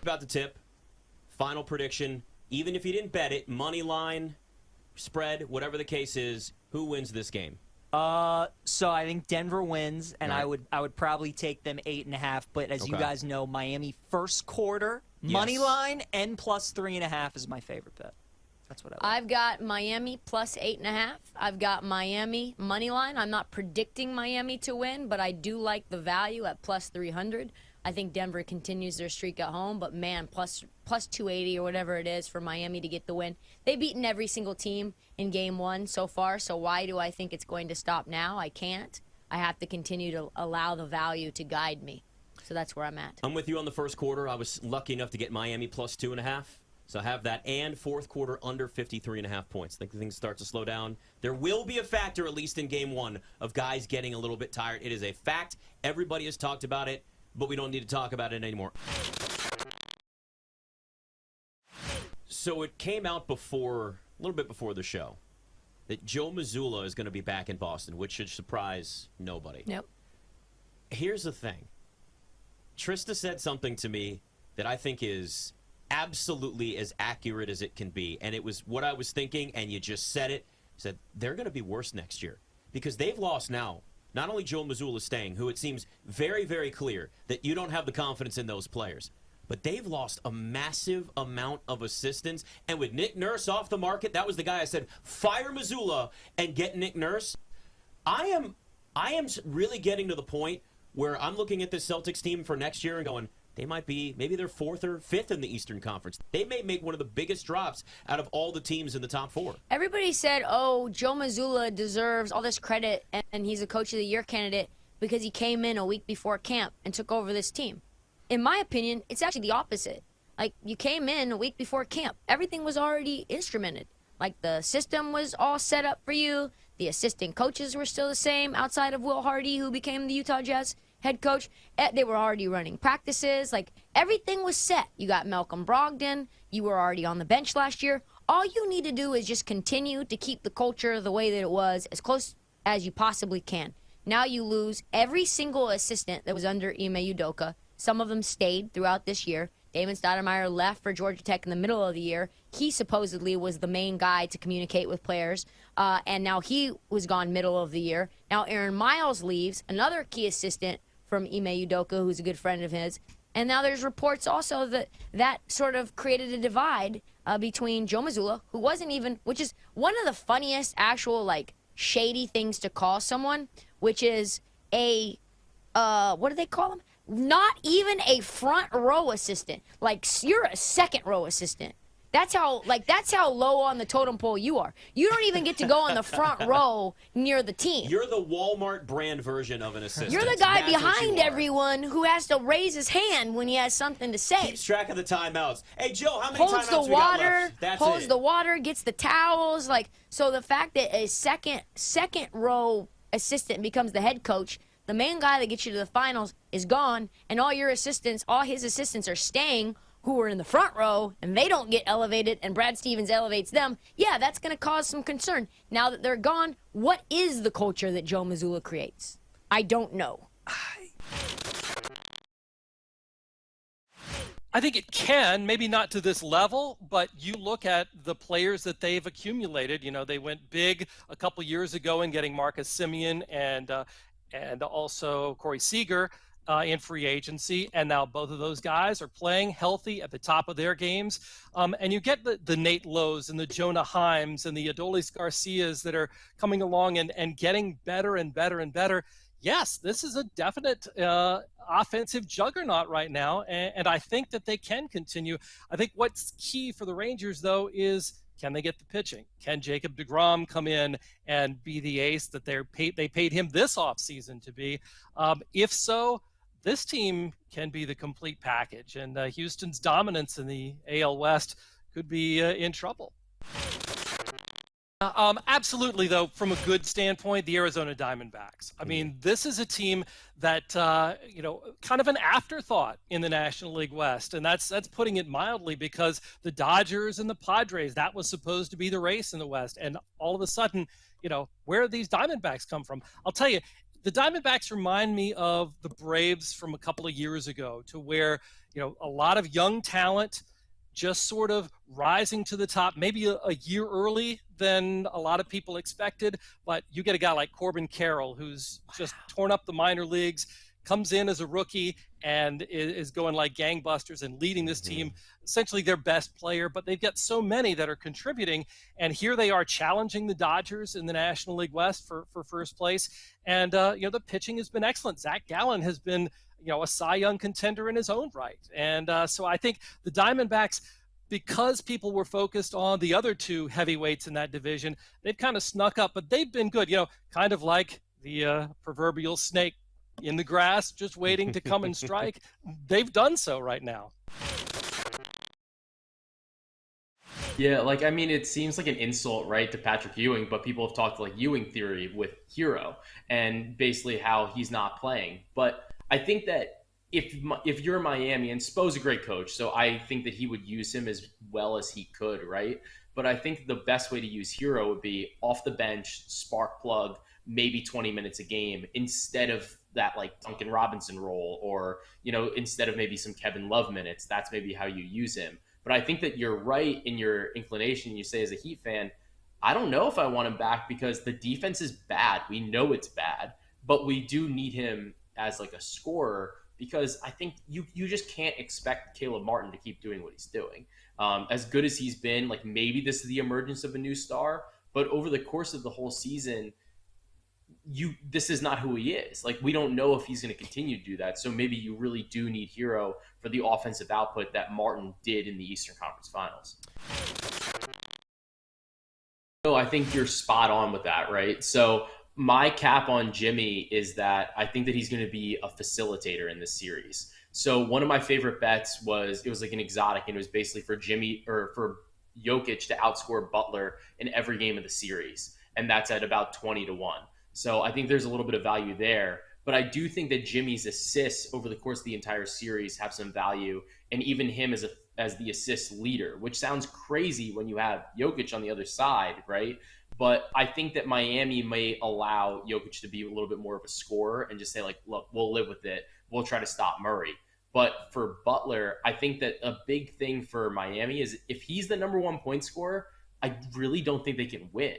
About the tip, final prediction, even if you didn't bet it, money line, spread, whatever the case is, who wins this game? So I think Denver wins, and Right. I would probably take them 8.5. But as you Okay. guys know, Miami first quarter money line and plus 3.5 is my favorite bet. That's what I like. I've got Miami plus 8.5. I've got Miami money line. I'm not predicting Miami to win, but I do like the value at plus 300. I think Denver continues their streak at home, but man, plus 280 or whatever it is for Miami to get the win. They've beaten every single team in game one so far, so why do I think it's going to stop now? I can't. I have to continue to allow the value to guide me. So that's where I'm at. I'm with you on the first quarter. I was lucky enough to get Miami plus 2.5. So I have that, and fourth quarter under 53.5 points. I think things start to slow down. There will be a factor, at least in game one, of guys getting a little bit tired. It is a fact. Everybody has talked about it, but we don't need to talk about it anymore. So it came out a little bit before the show, that Joe Mazzulla is going to be back in Boston, which should surprise nobody. Nope. Here's the thing. Trysta said something to me that I think is absolutely as accurate as it can be, and it was what I was thinking, and you just said it. Said they're going to be worse next year because they've lost now. Not only Joe Mazzulla staying, who it seems very, very clear that you don't have the confidence in those players, but they've lost a massive amount of assistants. And with Nick Nurse off the market, that was the guy I said, fire Mazzulla and get Nick Nurse. I am really getting to the point where I'm looking at this Celtics team for next year and going, maybe they're fourth or fifth in the Eastern Conference. They may make one of the biggest drops out of all the teams in the top four. Everybody said, oh, Joe Mazzulla deserves all this credit, and he's a Coach of the Year candidate because he came in a week before camp and took over this team. In my opinion, it's actually the opposite. Like, you came in a week before camp. Everything was already instrumented. Like, the system was all set up for you. The assistant coaches were still the same outside of Will Hardy, who became the Utah Jazz head coach. They were already running practices. Like, everything was set. You got Malcolm Brogdon. You were already on the bench last year. All you need to do is just continue to keep the culture the way that it was, as close as you possibly can. Now you lose every single assistant that was under Ime Udoka. Some of them stayed throughout this year. Damon Stoudemire left for Georgia Tech in the middle of the year. He supposedly was the main guy to communicate with players, and now he was gone middle of the year. Now Aaron Miles leaves, another key assistant from Ime Udoka, who's a good friend of his. And now there's reports also that sort of created a divide between Joe Mazzulla, who wasn't even, which is one of the funniest actual, like, shady things to call someone, which is a, what do they call him? Not even a front row assistant. Like, you're a second row assistant. That's how low on the totem pole you are. You don't even get to go on the front row near the team. You're the Walmart brand version of an assistant. You're the guy That's behind everyone who has to raise his hand when he has something to say. Keeps track of the timeouts. Hey, Joe, how many Holds timeouts the we got water, left? That's holds it. the water, gets the towels. Like, so the fact that a second row assistant becomes the head coach, the main guy that gets you to the finals is gone, and all his assistants are staying, who are in the front row, and they don't get elevated, and Brad Stevens elevates them. Yeah, that's going to cause some concern. Now that they're gone, what is the culture that Joe Mazzulla creates? I don't know. I think it can, maybe not to this level, but you look at the players that they've accumulated. You know, they went big a couple years ago in getting Marcus Semien and also Corey Seager in free agency, and now both of those guys are playing healthy at the top of their games. And you get the Nate Lowe's and the Jonah Himes and the Adolis Garcias that are coming along and getting better and better and better. Yes, this is a definite offensive juggernaut right now, and I think that they can continue. I think what's key for the Rangers, though, is can they get the pitching? Can Jacob deGrom come in and be the ace that they paid him this offseason to be? If so, this team can be the complete package, and Houston's dominance in the AL West could be in trouble. Absolutely, though, from a good standpoint, the Arizona Diamondbacks. I mean, this is a team that, kind of an afterthought in the National League West. And that's putting it mildly, because the Dodgers and the Padres, that was supposed to be the race in the West. And all of a sudden, where do these Diamondbacks come from? I'll tell you, the Diamondbacks remind me of the Braves from a couple of years ago, to where, a lot of young talent just sort of rising to the top, maybe a year early than a lot of people expected. But you get a guy like Corbin Carroll, who's just torn up the minor leagues, comes in as a rookie and is going like gangbusters and leading this team, essentially their best player. But they've got so many that are contributing, and here they are challenging the Dodgers in the National League West for first place. And the pitching has been excellent. Zach Gallen has been a Cy Young contender in his own right. And so I think the Diamondbacks, because people were focused on the other two heavyweights in that division, they've kind of snuck up, but they've been good, kind of like the proverbial snake in the grass, just waiting to come and strike. They've done so right now. Yeah, it seems like an insult, right, to Patrick Ewing, but people have talked like Ewing theory with Herro and basically how he's not playing. But I think that if you're Miami, and Spo's a great coach, so I think that he would use him as well as he could, right? But I think the best way to use Herro would be off the bench, spark plug, maybe 20 minutes a game, instead of that like Duncan Robinson role, or, instead of maybe some Kevin Love minutes. That's maybe how you use him. But I think that you're right in your inclination. You say, as a Heat fan, I don't know if I want him back, because the defense is bad. We know it's bad, but we do need him as like a scorer, because I think you just can't expect Caleb Martin to keep doing what he's doing. As good as he's been, like, maybe this is the emergence of a new star, but over the course of the whole season, this is not who he is. Like, we don't know if he's going to continue to do that. So maybe you really do need Herro for the offensive output that Martin did in the Eastern Conference Finals. So I think you're spot on with that, right? So my cap on Jimmy is that I think that he's going to be a facilitator in this series. So one of my favorite bets was like an exotic, and it was basically for Jokic to outscore Butler in every game of the series. And that's at about 20-1. So I think there's a little bit of value there. But I do think that Jimmy's assists over the course of the entire series have some value, and even him as the assist leader, which sounds crazy when you have Jokic on the other side, right? But I think that Miami may allow Jokic to be a little bit more of a scorer and just say, like, look, we'll live with it. We'll try to stop Murray. But for Butler, I think that a big thing for Miami is if he's the number one point scorer, I really don't think they can win,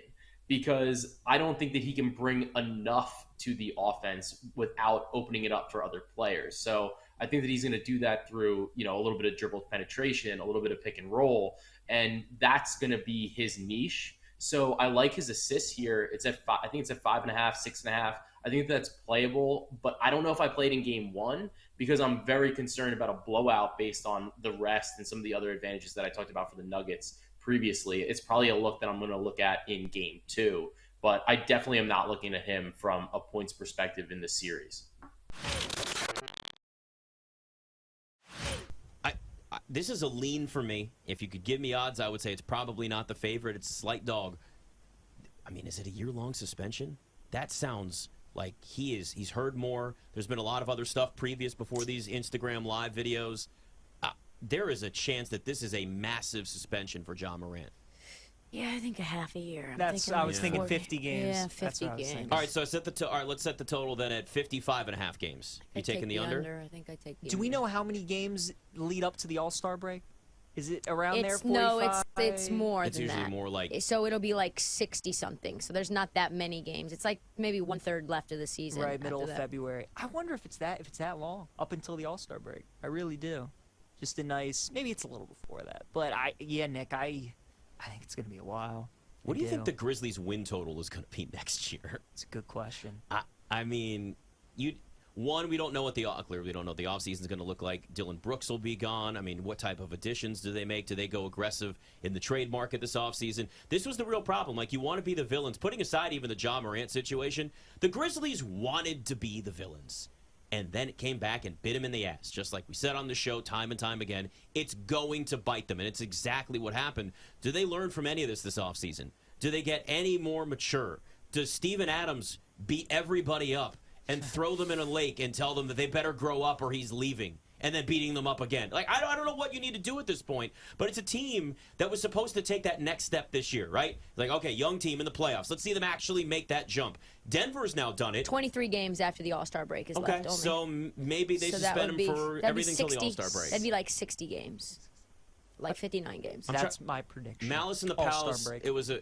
because I don't think that he can bring enough to the offense without opening it up for other players. So I think that he's going to do that through, a little bit of dribble penetration, a little bit of pick and roll, and that's going to be his niche. So I like his assists here. I think it's at 5.5, 6.5. I think that's playable, but I don't know if I played in game one, because I'm very concerned about a blowout based on the rest and some of the other advantages that I talked about for the Nuggets previously. It's probably a look that I'm going to look at in game two, but I definitely am not looking at him from a points perspective in this series. This is a lean for me. If you could give me odds, I would say it's probably not the favorite. It's a slight dog. I mean, is it a year-long suspension? That sounds like he's heard more. There's been a lot of other stuff before these Instagram live videos. There is a chance that this is a massive suspension for Ja Morant. Yeah, I think a half a year. I was thinking 50 games. Yeah, 50 games. All right, so let's set the total then at 55.5 games. You taking the under? I think I take the Do we know how many games lead up to the All-Star break? Is it around there? 45? No, it's more it's than usually that. More like. So it'll be like 60-something. So there's not that many games. It's like maybe 1/3 left of the season. Right, middle of February. I wonder if it's that long, up until the All-Star break. I really do. Just a nice, maybe it's a little before that. But Nick, I think it's going to be a while. What do you think the Grizzlies' win total is going to be next year? It's a good question. I mean, we don't know what clearly don't know what the offseason is going to look like. Dylan Brooks will be gone. I mean, what type of additions do they make? Do they go aggressive in the trade market this offseason? This was the real problem. Like, you want to be the villains. Putting aside even the Ja Morant situation, the Grizzlies wanted to be the villains. And then it came back and bit him in the ass. Just like we said on the show time and time again, it's going to bite them. And it's exactly what happened. Do they learn from any of this offseason? Do they get any more mature? Does Steven Adams beat everybody up and throw them in a lake and tell them that they better grow up or he's leaving? and then beating them up again. Like, I don't know what you need to do at this point, but it's a team that was supposed to take that next step this year, right? Like, okay, young team in the playoffs. Let's see them actually make that jump. Denver's now done it. 23 games after the All-Star break is left only. So maybe they suspend him for everything until the All-Star break. That'd be like 60 games. Like 59 games. That's my prediction. Malice in the Palace, it was a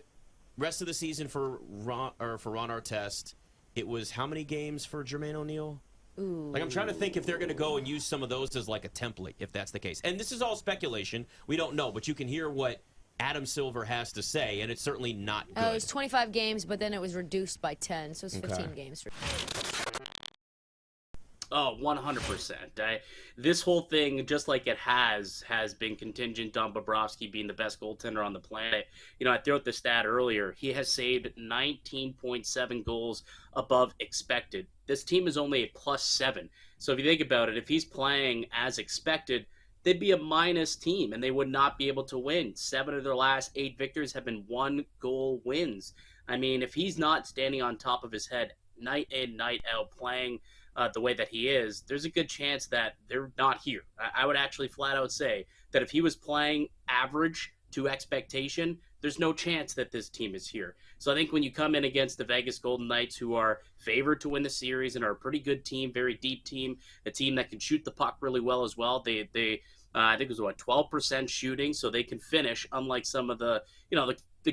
rest of the season for Ron Artest. It was how many games for Jermaine O'Neal? Ooh. Like, I'm trying to think if they're going to go and use some of those as like a template, if that's the case. And this is all speculation. We don't know, but you can hear what Adam Silver has to say, and it's certainly not good. It was 25 games, but then it was reduced by 10, so it's 15 games. Oh, 100%. This whole thing, just like it has been contingent on Bobrovsky being the best goaltender on the planet. You know, I threw out the stat earlier. He has saved 19.7 goals above expected. This team is only a +7. So if you think about it, if he's playing as expected, they'd be a minus team, and they would not be able to win. 7 of their last 8 victories have been 1-goal wins. I mean, if he's not standing on top of his head night in, night out, playing the way that he is, there's a good chance that they're not here. I would actually flat out say that if he was playing average to expectation, there's no chance that this team is here. So I think when you come in against the Vegas Golden Knights, who are favored to win the series and are a pretty good team, very deep team, a team that can shoot the puck really well as well. They I think it was 12% shooting, so they can finish. Unlike some of the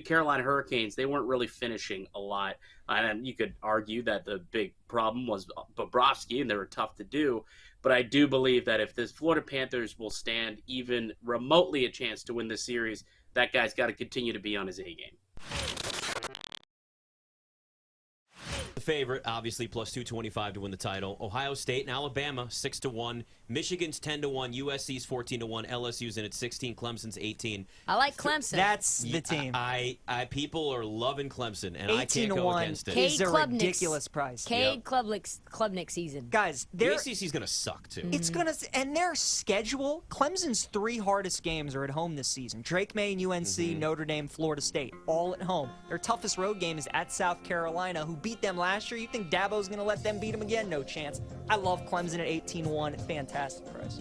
Carolina Hurricanes, they weren't really finishing a lot. And you could argue that the big problem was Bobrovsky, and they were tough to do. But I do believe that if the Florida Panthers will stand even remotely a chance to win this series, that guy's got to continue to be on his A game. The favorite, obviously, plus 225 to win the title. Ohio State and Alabama, 6-1. Michigan's 10-1. USC's 14-1. LSU's in at 16. Clemson's 18. I like Clemson. That's the team. People are loving Clemson, and I can't go against it. Is a ridiculous price. Cade Klubnik season. Guys, the ACC's going to suck, too. It's going to, and their schedule, Clemson's 3 hardest games are at home this season. Drake May and UNC, Notre Dame, Florida State, all at home. Their toughest road game is at South Carolina, who beat them last year. You think Dabo's going to let them beat them again? No chance. I love Clemson at 18-1. Fantastic price.